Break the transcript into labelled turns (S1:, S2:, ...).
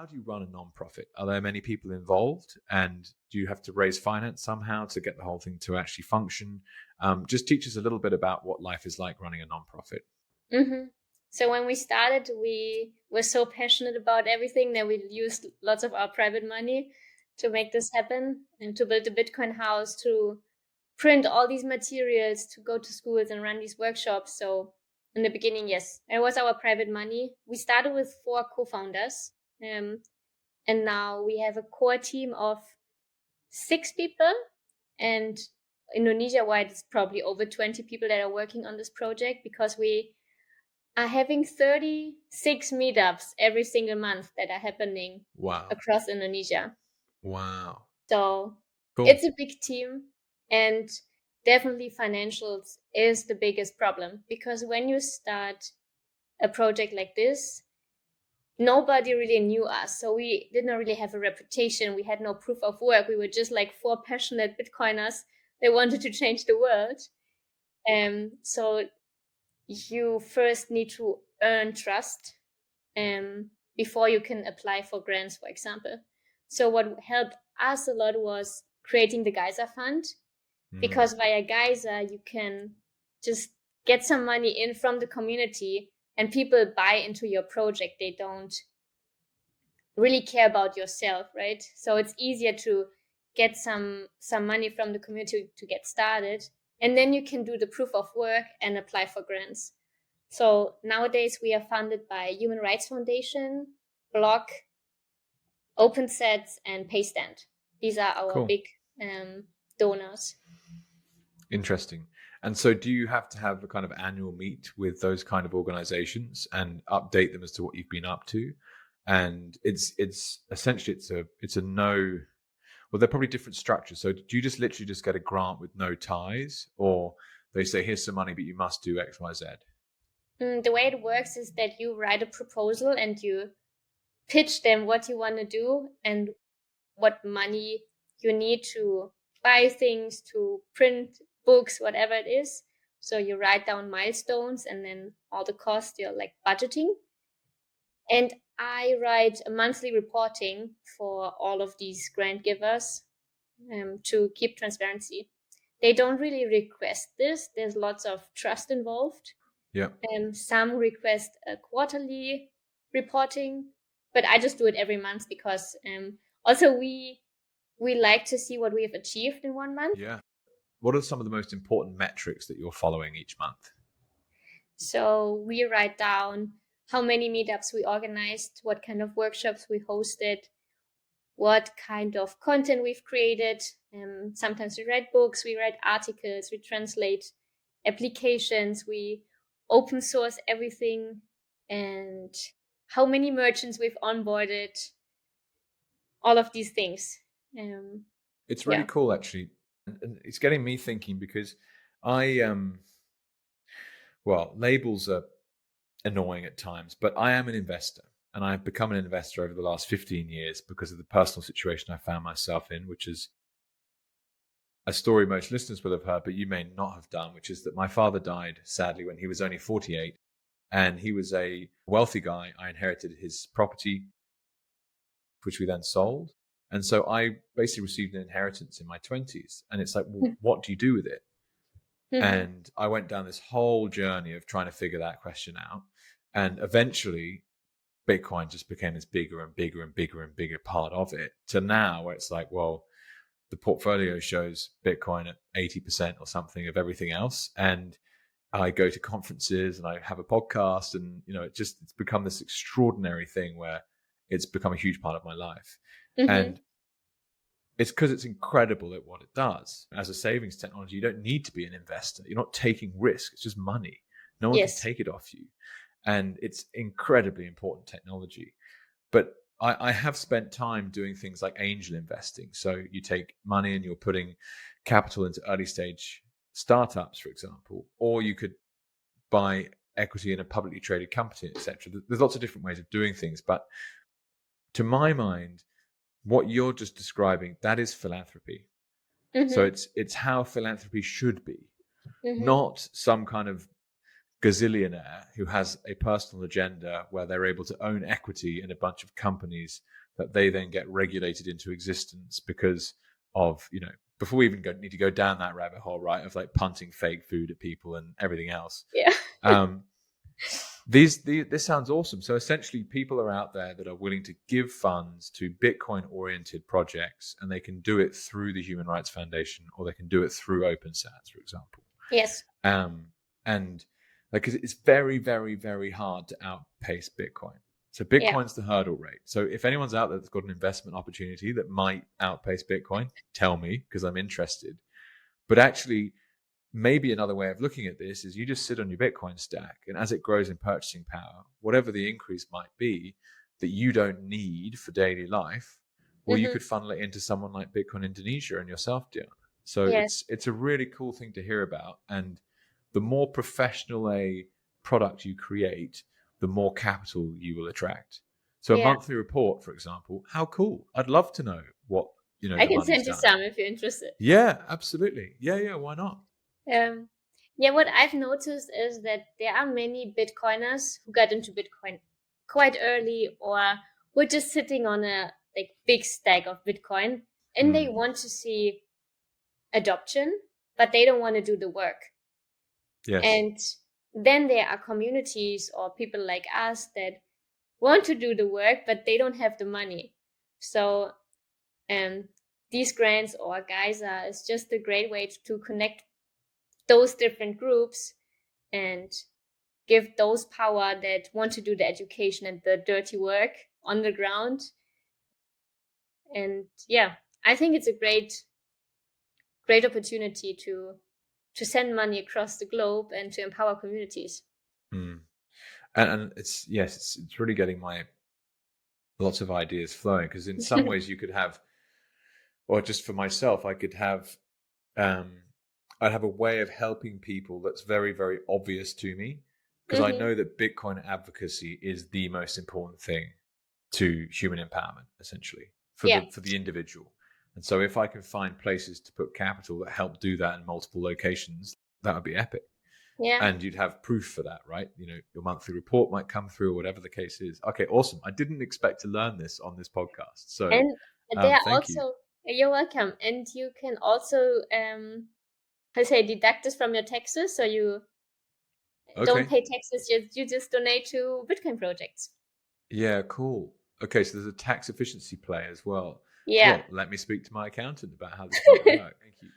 S1: how do you run a nonprofit? Are there many people involved, and do you have to raise finance somehow to get the whole thing to actually function? Just teach us a little bit about what life is like running a nonprofit.
S2: Mm-hmm. So when we started, we were so passionate about everything that we used lots of our private money to make this happen and to build the Bitcoin house, to print all these materials, to go to schools and run these workshops. So in the beginning, yes, it was our private money. We started with 4 co-founders, and now we have a core team of 6 people, and Indonesia-wide, it's probably over 20 people that are working on this project, because we are having 36 meetups every single month that are happening
S1: Wow.
S2: across Indonesia.
S1: Wow.
S2: So
S1: Cool.
S2: it's a big team, and definitely financials is the biggest problem, because when you start a project like this, nobody really knew us. So we did not really have a reputation. We had no proof of work. We were just like 4 passionate Bitcoiners that wanted to change the world. So you first need to earn trust before you can apply for grants, for example. So what helped us a lot was creating the Geyser Fund, because via Geyser you can just get some money in from the community, and people buy into your project. They don't really care about yourself, right? So it's easier to get some money from the community to get started, and then you can do the proof of work and apply for grants. So nowadays we are funded by Human Rights Foundation, Block, OpenSets, and Paystand. These are our big donors.
S1: Interesting. And so do you have to have a kind of annual meet with those kind of organizations and update them as to what you've been up to? And it's essentially it's a no, well, they're probably different structures. So do you just literally just get a grant with no ties, or they say, here's some money, but you must do X, Y, Z?
S2: The way it works is that you write a proposal and you pitch them what you want to do and what money you need to buy things, to print books, whatever it is. So you write down milestones and then all the costs, you're like budgeting. And I write a monthly reporting for all of these grant givers to keep transparency. They don't really request this. There's lots of trust involved.
S1: Yeah.
S2: Some request a quarterly reporting, but I just do it every month, because also we like to see what we have achieved in 1 month.
S1: Yeah. What are some of the most important metrics that you're following each month?
S2: So we write down how many meetups we organized, what kind of workshops we hosted, what kind of content we've created. Sometimes we write books, we write articles, we translate applications, we open source everything, and how many merchants we've onboarded, all of these things.
S1: It's really cool, actually. And it's getting me thinking, because well, labels are annoying at times, but I am an investor, and I've become an investor over the last 15 years because of the personal situation I found myself in, which is a story most listeners will have heard, but you may not have done, which is that my father died, sadly, when he was only 48, and he was a wealthy guy. I inherited his property, which we then sold. And so I basically received an inheritance in my 20s. And it's like, well, what do you do with it? And I went down this whole journey of trying to figure that question out. And eventually, Bitcoin just became this bigger and bigger and bigger and bigger part of it, to now where it's like, well, the portfolio shows Bitcoin at 80% or something of everything else. And I go to conferences and I have a podcast, and, it's become this extraordinary thing where it's become a huge part of my life. And it's because it's incredible at what it does. As a savings technology, you don't need to be an investor. You're not taking risk. It's just money. No one can take it off you. And it's incredibly important technology. But I have spent time doing things like angel investing. So you take money and you're putting capital into early stage startups, for example, or you could buy equity in a publicly traded company, etc. There's lots of different ways of doing things. But to my mind, what you're just describing, that is philanthropy. So it's how philanthropy should be, not some kind of gazillionaire who has a personal agenda where they're able to own equity in a bunch of companies that they then get regulated into existence because of, before we even need to go down that rabbit hole, right, of like punting fake food at people and everything else.
S2: Yeah.
S1: This sounds awesome. So essentially, people are out there that are willing to give funds to Bitcoin-oriented projects, and they can do it through the Human Rights Foundation, or they can do it through OpenSats, for example.
S2: Yes.
S1: And like, it's very, very, very hard to outpace Bitcoin. So Bitcoin's the hurdle rate. So if anyone's out there that's got an investment opportunity that might outpace Bitcoin, tell me, because I'm interested. But actually, maybe another way of looking at this is you just sit on your Bitcoin stack, and as it grows in purchasing power, whatever the increase might be that you don't need for daily life, well, you could funnel it into someone like Bitcoin Indonesia and yourself, Diana. So it's a really cool thing to hear about. And the more professional a product you create, the more capital you will attract. So a monthly report, for example, how cool. I'd love to know what,
S2: I can send you some if you're interested.
S1: Yeah, absolutely. Yeah, why not?
S2: What I've noticed is that there are many Bitcoiners who got into Bitcoin quite early, or who are just sitting on a big stack of Bitcoin, and they want to see adoption, but they don't want to do the work.
S1: Yes.
S2: And then there are communities or people like us that want to do the work, but they don't have the money. So these grants or Geyser is just a great way to connect those different groups and give those power that want to do the education and the dirty work on the ground. And I think it's a great opportunity to send money across the globe and to empower communities.
S1: And it's really getting my lots of ideas flowing, because in some ways you could have, or just for myself, I could have I'd have a way of helping people that's very, very obvious to me, because I know that Bitcoin advocacy is the most important thing to human empowerment, essentially, for the individual. And so if I can find places to put capital that help do that in multiple locations, that would be epic.
S2: Yeah.
S1: And you'd have proof for that, right? Your monthly report might come through, or whatever the case is. Okay, awesome. I didn't expect to learn this on this podcast. So
S2: and there are
S1: thank you.
S2: You're welcome. And you can also deduct this from your taxes, so you don't pay taxes, you just donate to Bitcoin projects.
S1: Yeah, cool. Okay, so there's a tax efficiency play as well.
S2: Yeah.
S1: Well, let me speak to my accountant about how this might work. Thank you.